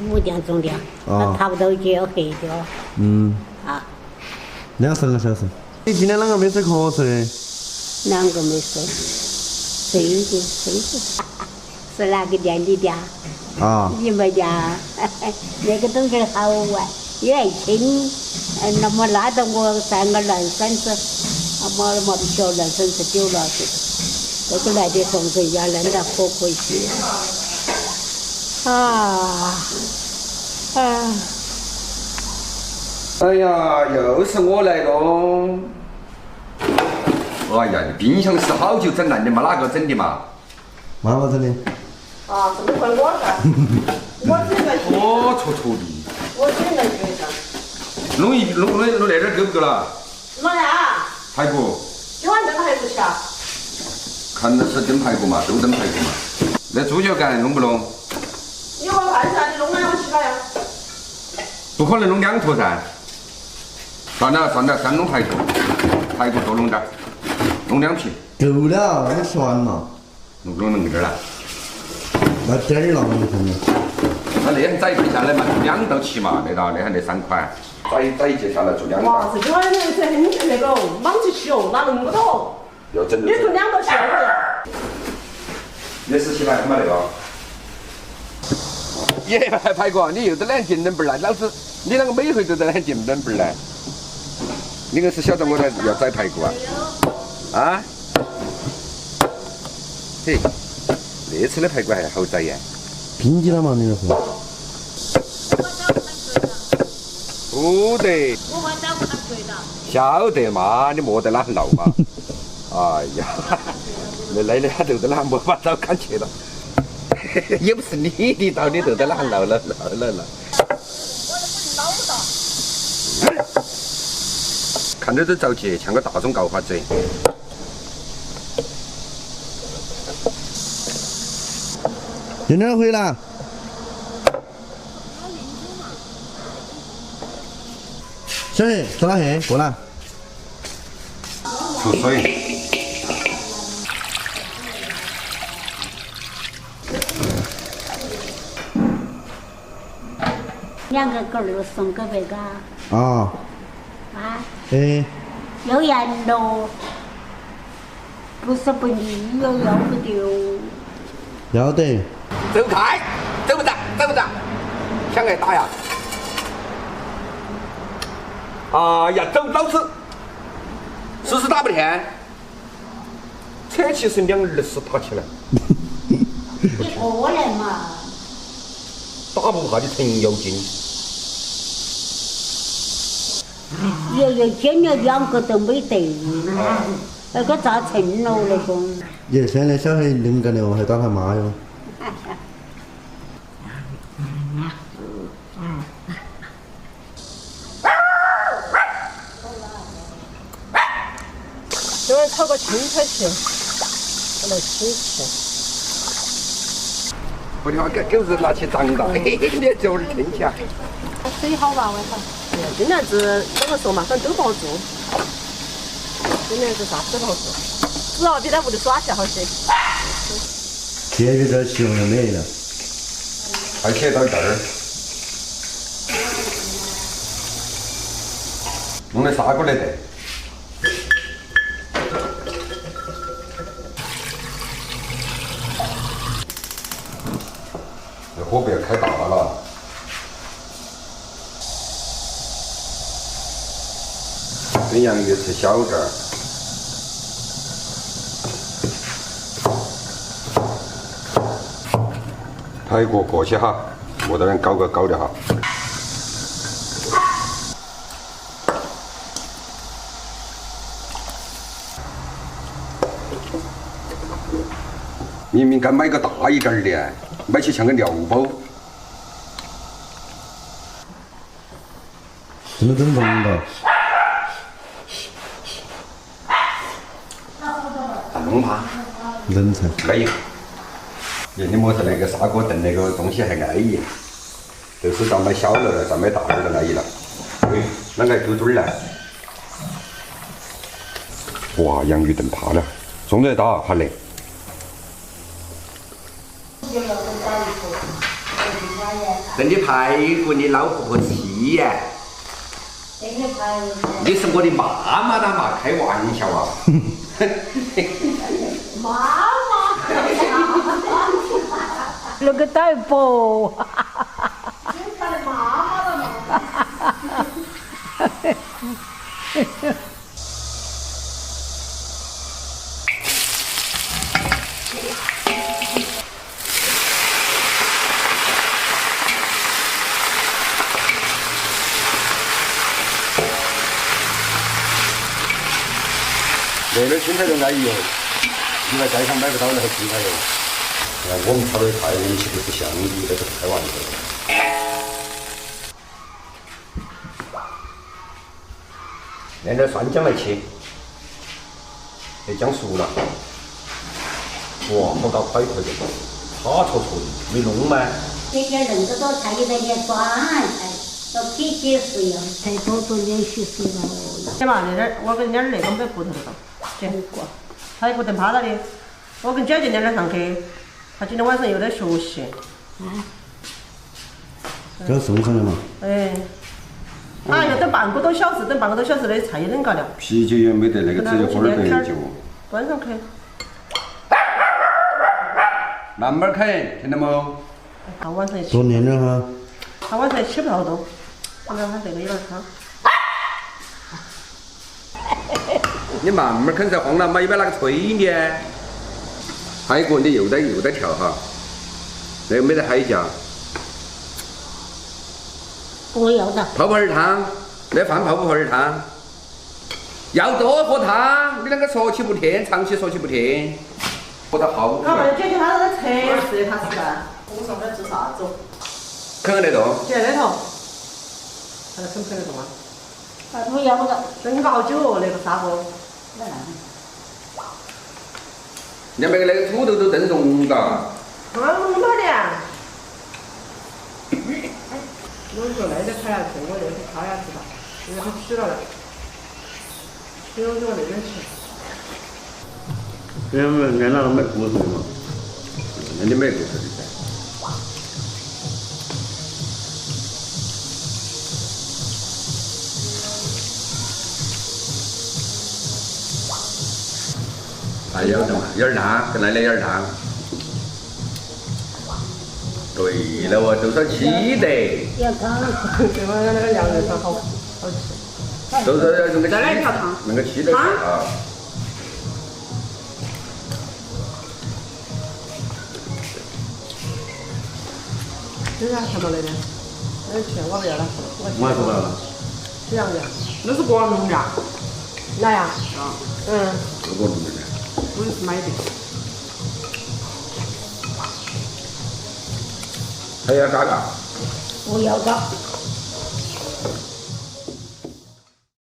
5点钟的，那差不多就要黑的。啊。2个小时。你今天啷个没睡瞌睡？2个没睡，睡的。是哪个店里的？啊。你们家那个东西好玩，也爱听。那么拉到我3个男生子，毛小男生子9了岁，这个来的同学也认得可惜。哎呀，又是我来喽！哎呀，冰箱是好久整烂的嘛，哪个整的嘛？妈妈整的。啊，这么怪我噻！我整个去。我戳戳的。我整个去噻。弄那点够不够了？弄呀！排骨。今晚蒸排骨去啊？看的是蒸排骨嘛，都蒸排骨嘛。那猪脚干弄不弄？你碗饭噻，你弄2个去了呀？不可能弄2坨噻。算了，先弄排骨，排骨多弄点，弄2片。够了，你吃完了。弄那么点儿了。那点儿了，我看见。那样宰一盘下来嘛，做2道起嘛，那还那3款，宰一节下来做2道。哇，这今晚你这很那个忙起去哦，哪能不懂？要整你做2道起来。也是起来嘛那个。耶，排骨，你又在两斤冷不来？老子，你那个每回都在两斤冷不来？你硬是晓得我在要宰排骨啊？啊？嘿，那次的排骨还好宰呀。冰起了嘛，你那是？不得。我晚上不能睡了。晓得嘛，你莫在那闹嘛。哎呀，那2头在那莫把刀砍去了。也不是你的刀，你就在那闹了。看着都着急，像个大众告发者。今天回来。小黑，吃哪去？过来。出水。2个狗儿送给别个。啊。哎。有盐喽，不是不腻哟，要不丢。要得。走开，走不着，想挨打呀？哎呀，走，老子，是不是打不天？扯起身2儿是爬起来。你过来嘛。打不怕的程咬金。今年2个都没得，那个咋成了那个？耶，现在小黑能干的哦，还打他妈哟。今晚炒个青菜去，我来吃。不的话，给狗日拿去长大，嘿嘿，你这会儿听起啊。水好吧，晚上。今年子啷个说嘛，反正都不好做。今年子啥子都不好做，只要比在屋里耍起好些。节约点希望就没了。还切到这儿，弄的砂锅来得。这火不要开大了。蒸洋芋吃小点儿。排骨过去哈，莫在那搞个高的哈。明明该买个大一点儿的，买起像个料包。真的真冷的。大弄嘛。冷菜。可以。你莫是那个砂锅炖那个东西还安逸，就是咱买小了，咱买大点的安逸了。对，啷个丢墩儿来？哇，洋芋炖趴了，中得到好嘞。等你排骨你捞不过气呀！这个排骨。你是我的妈妈的嘛？开玩笑啊！妈妈。那个大伯。他的妈妈了嘛。那点青菜都安逸哦，你在街上买不到那个青菜哟。我们炒的菜人气都不相比，那是开玩笑的。拿点蒜姜来切，这姜熟了。哇，好大块块的，叉戳戳的，没弄吗？这个人个多菜有点点酸菜，都撇结实哟，才多做点许水了。行嘛，那点我跟点儿那个没骨头的，行过。他也不等趴到的，我跟姐姐两天上去，他今天晚上又在学习。这送上来嘛。哎，啊，要等半个多小时，等半个多小时的菜也冷嘎了。啤酒也没得，那个只有喝点白酒。端上去。慢慢啃，听到没？他晚上也多练练哈。他晚上也吃不好多，现在他这个有点汤。你慢慢啃噻，黄老妈一般那个催你。海锅你又在跳哈，那个没得海椒。我要的。泡泡儿汤，那饭泡不泡儿汤？要多喝汤，你那个说起不听，长期说起不听，喝得好。他们姐姐她在测试，他是干。我上边做啥子？啃得动？就在那头。看他啃不啃得动啊？我要的。蒸好久哦，那个砂锅。人家那个土豆都炖融嘎。弄到的。我说那点拍下去，我那是拍下去吧，因为他取了的，取了就往那边去。按那个买骨头嘛。那你买骨头的噻。还有的嘛，有点辣，跟那里有点辣。对了哦，都说气得。要汤。这个那个羊肉汤好吃。都说要用个再来一条汤。那个气得啊。这啥什么来的？那钱我不要了，我还不要了。这样的，那是国农的。哪呀？嗯。这个弄的噻。我也是买的。还要嘎嘎。我要的。